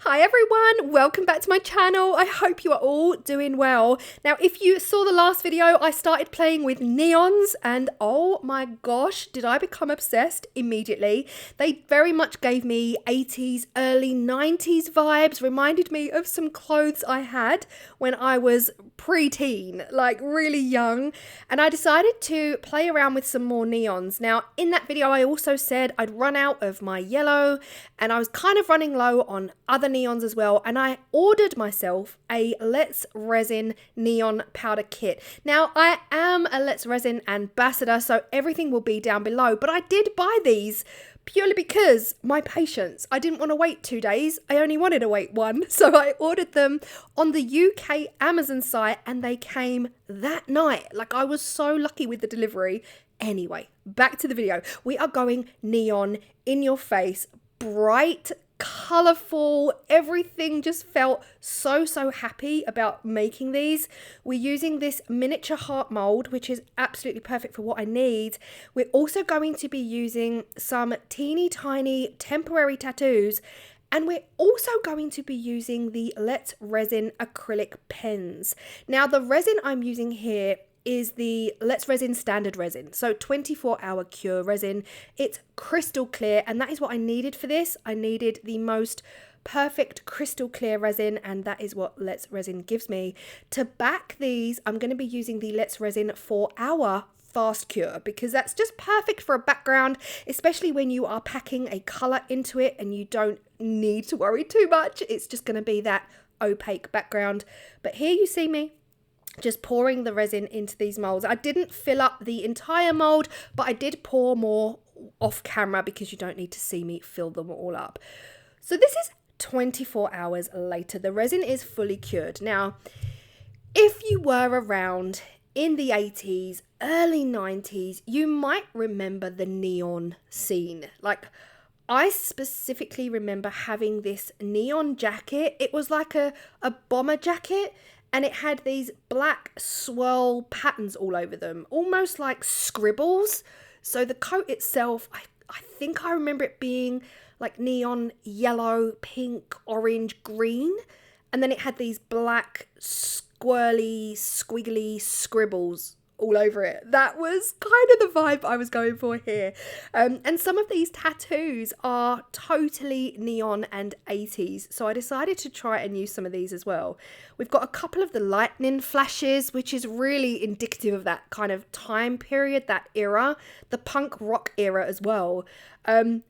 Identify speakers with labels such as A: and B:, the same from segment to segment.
A: Hi everyone, welcome back to my channel. I hope you are all doing well. Now, if you saw the last video, I started playing with neons and oh my gosh, did I become obsessed immediately. They very much gave me 80s, early 90s vibes, reminded me of some clothes I had when I was pre-teen, like really young, and I decided to play around with some more neons. Now, in that video, I also said I'd run out of my yellow and I was kind of running low on other neons as well, and I ordered myself a Let's Resin neon powder kit. Now, I am a Let's Resin ambassador, so everything will be down below, but I did buy these purely because my patience. I didn't want to wait 2 days. I only wanted to wait one. So I ordered them on the UK Amazon site and they came that night. Like, I was so lucky with the delivery. Anyway, back to the video. We are going neon, in your face, bright, colourful. Everything just felt so happy about making these. We're using this miniature heart mould, which is absolutely perfect for what I need. We're also going to be using some teeny tiny temporary tattoos, and we're also going to be using the Let's Resin acrylic pens. Now, the resin I'm using here is the Let's Resin standard resin, so 24-hour cure resin. It's crystal clear, and that is what I needed for this. I needed the most perfect crystal clear resin, and that is what Let's Resin gives me. To back these, I'm going to be using the Let's Resin 4-hour fast cure, because that's just perfect for a background, especially when you are packing a color into it and you don't need to worry too much. It's just going to be that opaque background. But here you see me just pouring the resin into these molds. I didn't fill up the entire mold, but I did pour more off camera because you don't need to see me fill them all up. So this is 24 hours later. The resin is fully cured. Now, if you were around in the 80s, early 90s, you might remember the neon scene. Like, I specifically remember having this neon jacket. It was like a bomber jacket, and it had these black swirl patterns all over them, almost like scribbles. So the coat itself, I think I remember it being like neon yellow, pink, orange, green. And then it had these black squirly, squiggly scribbles all over it. That was kind of the vibe I was going for here. And some of these tattoos are totally neon and 80s, so I decided to try and use some of these as well. We've got a couple of the lightning flashes, which is really indicative of that kind of time period, that era, the punk rock era as well. And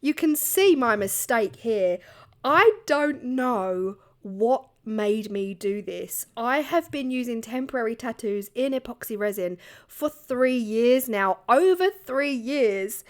A: you can see my mistake here. I don't know what made me do this. I have been using temporary tattoos in epoxy resin for 3 years now, over 3 years.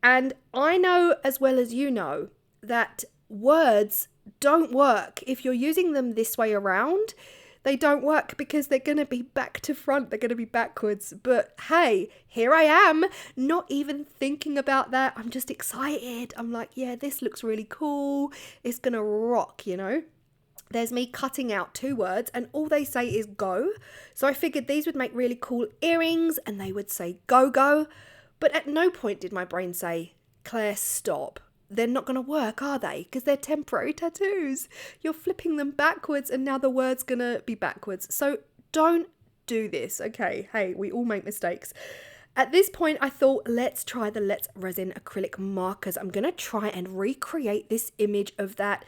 A: And I know as well as you know that words don't work. If you're using them this way around, they don't work because they're going to be back to front, they're going to be backwards. But hey, here I am, not even thinking about that. I'm just excited. I'm like, yeah, this looks really cool. It's going to rock, you know? There's me cutting out 2 words and all they say is go. So I figured these would make really cool earrings and they would say go, go. But at no point did my brain say, Claire, stop. They're not going to work, are they? Because they're temporary tattoos. You're flipping them backwards and now the word's going to be backwards. So don't do this, okay? Hey, we all make mistakes. At this point, I thought, let's try the Let's Resin acrylic markers. I'm going to try and recreate this image of that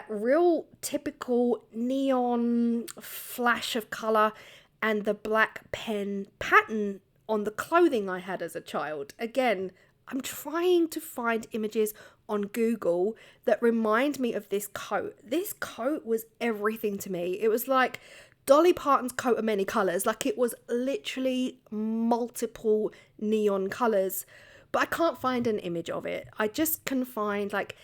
A: real typical neon flash of colour and the black pen pattern on the clothing I had as a child. Again, I'm trying to find images on Google that remind me of this coat. This coat was everything to me. It was like Dolly Parton's coat of many colours. Like, it was literally multiple neon colours. But I can't find an image of it. I just can find like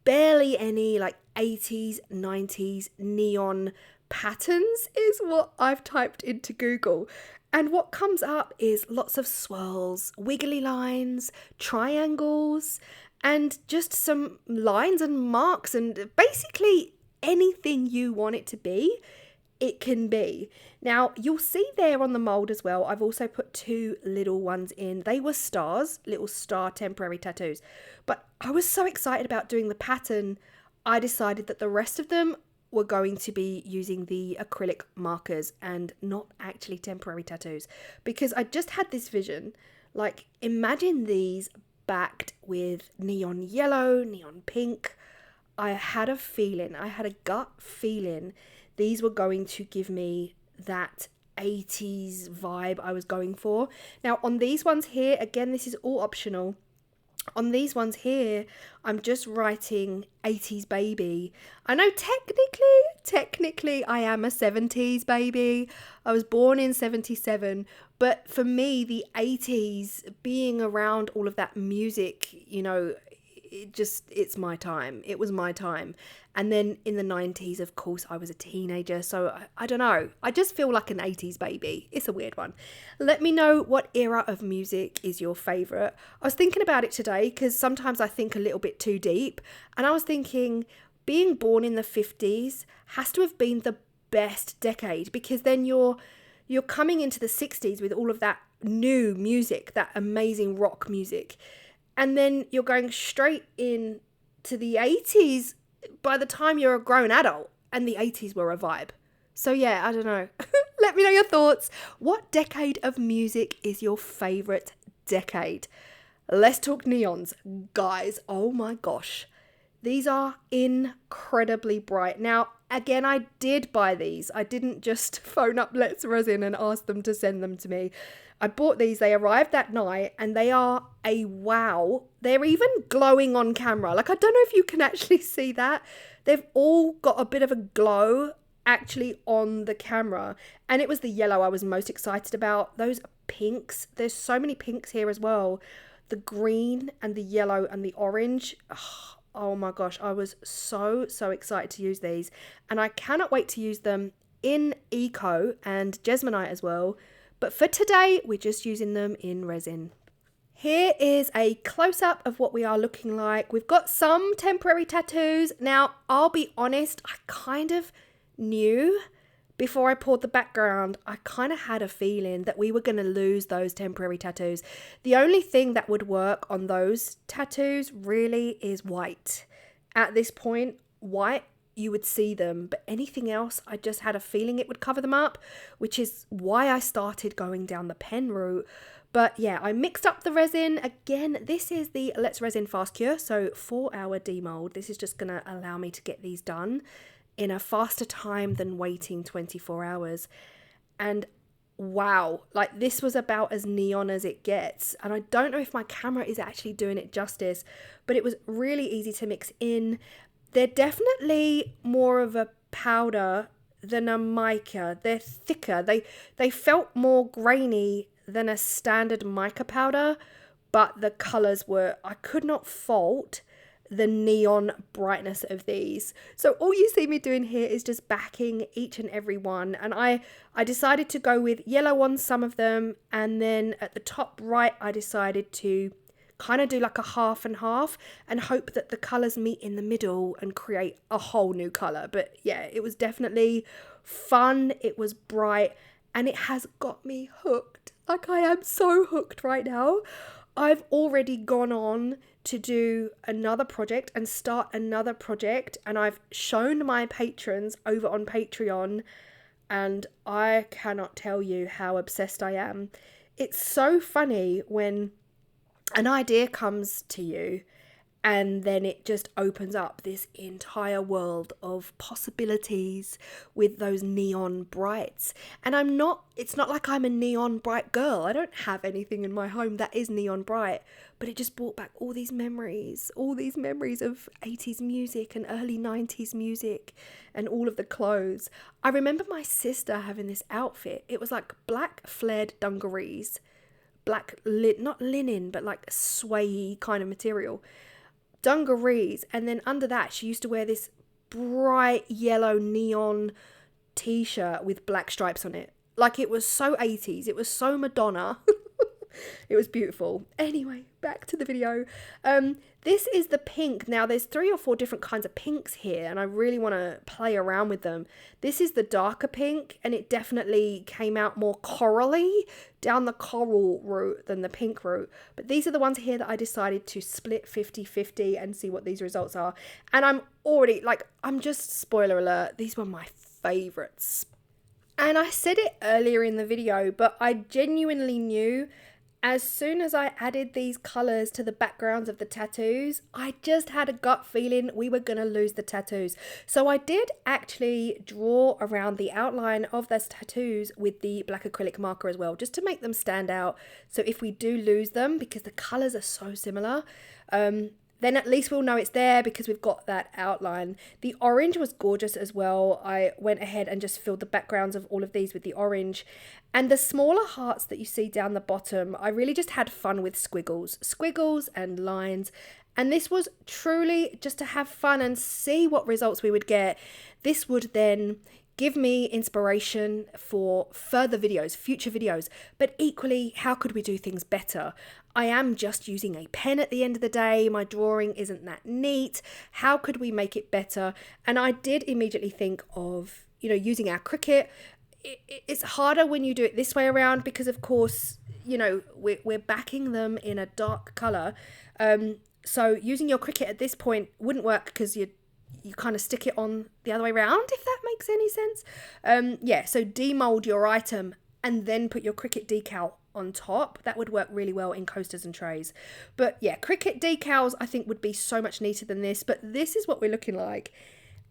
A: barely any like 80s, 90s neon patterns is what I've typed into Google. And what comes up is lots of swirls, wiggly lines, triangles, and just some lines and marks and basically anything you want it to be. it can be. Now, you'll see there on the mold as well, I've also put 2 little ones in. They were stars, little star temporary tattoos. But I was so excited about doing the pattern, I decided that the rest of them were going to be using the acrylic markers and not actually temporary tattoos. Because I just had this vision, like imagine these backed with neon yellow, neon pink. I had a feeling, I had a gut feeling these were going to give me that 80s vibe I was going for. Now on these ones here, again, this is all optional. On these ones here, I'm just writing 80s baby. I know technically I am a 70s baby. I was born in 77, but for me, the 80s, being around all of that music, you know, it's my time. It was my time. And then in the 90s, of course, I was a teenager. So I don't know. I just feel like an 80s baby. It's a weird one. Let me know what era of music is your favorite. I was thinking about it today because sometimes I think a little bit too deep. And I was thinking being born in the 50s has to have been the best decade, because then you're coming into the 60s with all of that new music, that amazing rock music. And then you're going straight in to the 80s by the time you're a grown adult, and the 80s were a vibe. So yeah, I don't know. Let me know your thoughts. What decade of music is your favorite decade? Let's talk neons. Guys, oh my gosh. These are incredibly bright. Now, again, I did buy these. I didn't just phone up Let's Resin and ask them to send them to me. I bought these, they arrived that night, and they are a wow. They're even glowing on camera. Like, I don't know if you can actually see that. They've all got a bit of a glow actually on the camera. And it was the yellow I was most excited about. Those pinks, there's so many pinks here as well. The green and the yellow and the orange. Oh my gosh, I was so excited to use these. And I cannot wait to use them in Eco and Jesmonite as well. But for today, we're just using them in resin. Here is a close-up of what we are looking like. We've got some temporary tattoos. Now, I'll be honest, I kind of knew before I poured the background, I kind of had a feeling that we were going to lose those temporary tattoos. The only thing that would work on those tattoos really is white. At this point, white, you would see them, but anything else, I just had a feeling it would cover them up, which is why I started going down the pen route. But yeah, I mixed up the resin. Again, this is the Let's Resin Fast Cure, so 4-hour demold. This is just going to allow me to get these done in a faster time than waiting 24 hours. And wow, like this was about as neon as it gets. And I don't know if my camera is actually doing it justice, but it was really easy to mix in. They're definitely more of a powder than a mica. They're thicker. They felt more grainy than a standard mica powder, but the colours were, I could not fault the neon brightness of these. So all you see me doing here is just backing each and every one. And I decided to go with yellow on some of them. And then at the top right, I decided to kind of do like a half and half and hope that the colours meet in the middle and create a whole new colour. But yeah, it was definitely fun. It was bright and it has got me hooked. Like I am so hooked right now. I've already gone on to do another project and start another project, and I've shown my patrons over on Patreon, and I cannot tell you how obsessed I am. It's so funny when an idea comes to you and then it just opens up this entire world of possibilities with those neon brights. And it's not like I'm a neon bright girl. I don't have anything in my home that is neon bright, but it just brought back all these memories of 80s music and early 90s music and all of the clothes. I remember my sister having this outfit. It was like black flared dungarees, not linen, but like sway kind of material. Dungarees, and then under that she used to wear this bright yellow neon t-shirt with black stripes on it. Like it was so 80s, it was so Madonna. It was beautiful. Anyway, back to the video. This is the pink. Now there's 3 or 4 different kinds of pinks here, and I really want to play around with them. This is the darker pink, and it definitely came out more corally down the coral route than the pink route. But these are the ones here that I decided to split 50-50 and see what these results are. And I'm already, like, I'm just, spoiler alert, these were my favorites. And I said it earlier in the video, but I genuinely knew as soon as I added these colours to the backgrounds of the tattoos, I just had a gut feeling we were going to lose the tattoos. So I did actually draw around the outline of those tattoos with the black acrylic marker as well, just to make them stand out. So if we do lose them, because the colours are so similar, then at least we'll know it's there because we've got that outline. The orange was gorgeous as well. I went ahead and just filled the backgrounds of all of these with the orange. And the smaller hearts that you see down the bottom, I really just had fun with squiggles and lines. And this was truly just to have fun and see what results we would get. This would then give me inspiration for further videos, future videos, but equally, how could we do things better? I am just using a pen at the end of the day. My drawing isn't that neat. How could we make it better? And I did immediately think of, using our Cricut. It's harder when you do it this way around because, of course, we're backing them in a dark color. So using your Cricut at this point wouldn't work because you kind of stick it on the other way around, if that makes any sense. So demold your item and then put your Cricut decal on top. That would work really well in coasters and trays. But yeah, Cricut decals I think would be so much neater than this, but this is what we're looking like.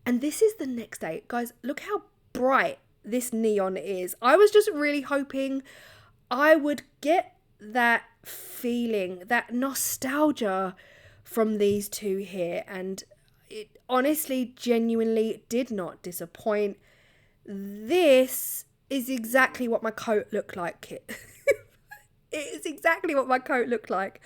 A: And this is the next day. Guys, look how bright this neon is. I was just really hoping I would get that feeling, that nostalgia from these two here, and it honestly, genuinely did not disappoint. This is exactly what my coat looked like, Kit. It is exactly what my coat looked like.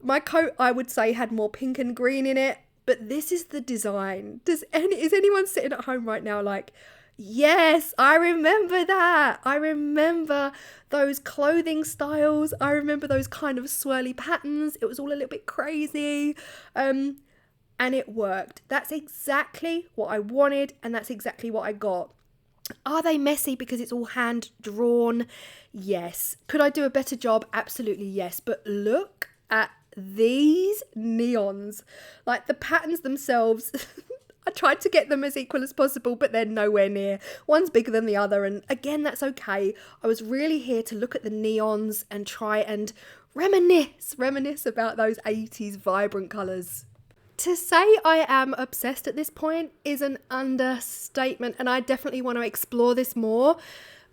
A: My coat, I would say, had more pink and green in it, but this is the design. Is anyone sitting at home right now like, yes, I remember that. I remember those clothing styles. I remember those kind of swirly patterns. It was all a little bit crazy. And it worked. That's exactly what I wanted, and that's exactly what I got. Are they messy because it's all hand drawn? Yes. Could I do a better job? Absolutely yes. But look at these neons. Like the patterns themselves, I tried to get them as equal as possible, but they're nowhere near. One's bigger than the other, and again, that's okay. I was really here to look at the neons and try and reminisce about those 80s vibrant colours. To say I am obsessed at this point is an understatement, and I definitely want to explore this more,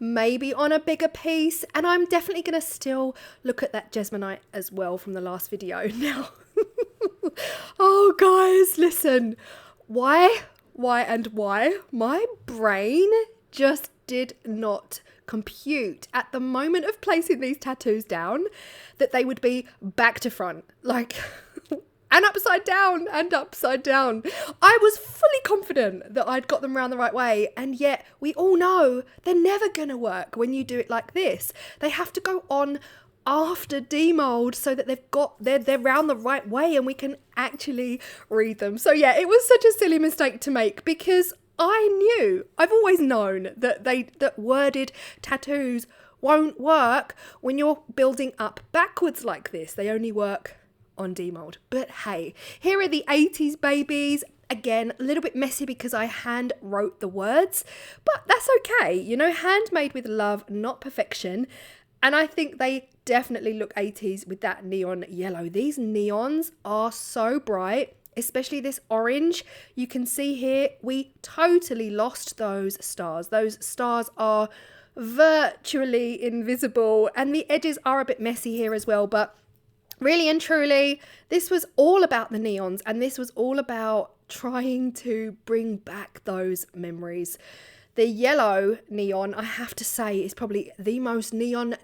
A: maybe on a bigger piece, and I'm definitely going to still look at that Jesmonite as well from the last video. Now, oh guys, listen, why? My brain just did not compute at the moment of placing these tattoos down that they would be back to front, like... and upside down. I was fully confident that I'd got them around the right way, and yet we all know they're never gonna work when you do it like this. They have to go on after demold so that they're round the right way and we can actually read them. So yeah, it was such a silly mistake to make because I've always known that worded tattoos won't work when you're building up backwards like this. They only work on demold. But hey, here are the 80s babies. Again, a little bit messy because I hand wrote the words, but that's okay. Handmade with love, not perfection. And I think they definitely look 80s with that neon yellow. These neons are so bright, especially this orange. You can see here, we totally lost those stars. Those stars are virtually invisible, and the edges are a bit messy here as well, but really and truly, this was all about the neons, and this was all about trying to bring back those memories. The yellow neon, I have to say, is probably the most neon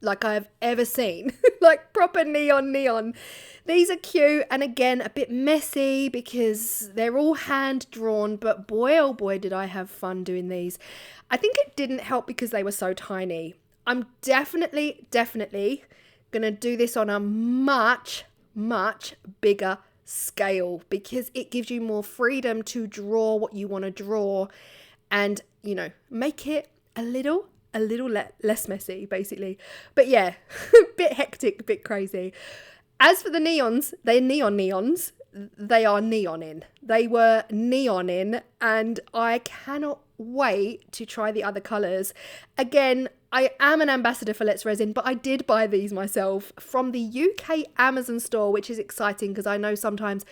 A: like I've ever seen. Like proper neon. These are cute, and again, a bit messy because they're all hand drawn, but boy, oh boy, did I have fun doing these. I think it didn't help because they were so tiny. I'm definitely gonna do this on a much bigger scale because it gives you more freedom to draw what you want to draw and, you know, make it a little less messy, basically. But yeah, bit hectic, bit crazy. As for the neons, they're neons. They are neoning. They were neoning, and I cannot wait to try the other colours. Again, I am an ambassador for Let's Resin, but I did buy these myself from the UK Amazon store, which is exciting because I know sometimes,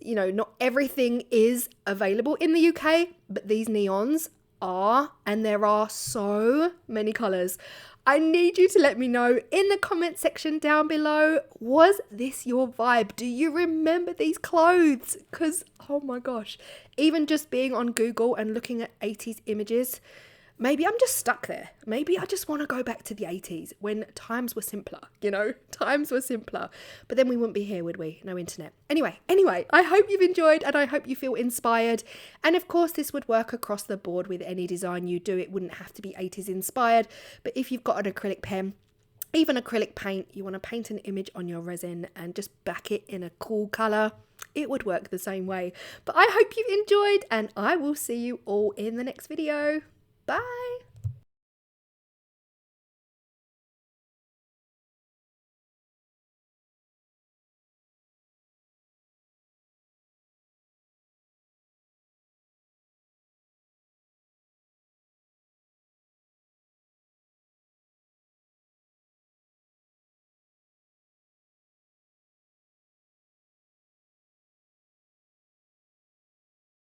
A: you know, not everything is available in the UK, but these neons are, and there are so many colours. I need you to let me know in the comment section down below, was this your vibe? Do you remember these clothes? Because, oh my gosh, even just being on Google and looking at 80s images, maybe I'm just stuck there. Maybe I just want to go back to the 80s when times were simpler, you know, times were simpler. But then we wouldn't be here, would we? No internet. Anyway, I hope you've enjoyed and I hope you feel inspired. And of course, this would work across the board with any design you do. It wouldn't have to be 80s inspired. But if you've got an acrylic pen, even acrylic paint, you want to paint an image on your resin and just back it in a cool colour, it would work the same way. But I hope you've enjoyed and I will see you all in the next video. Bye.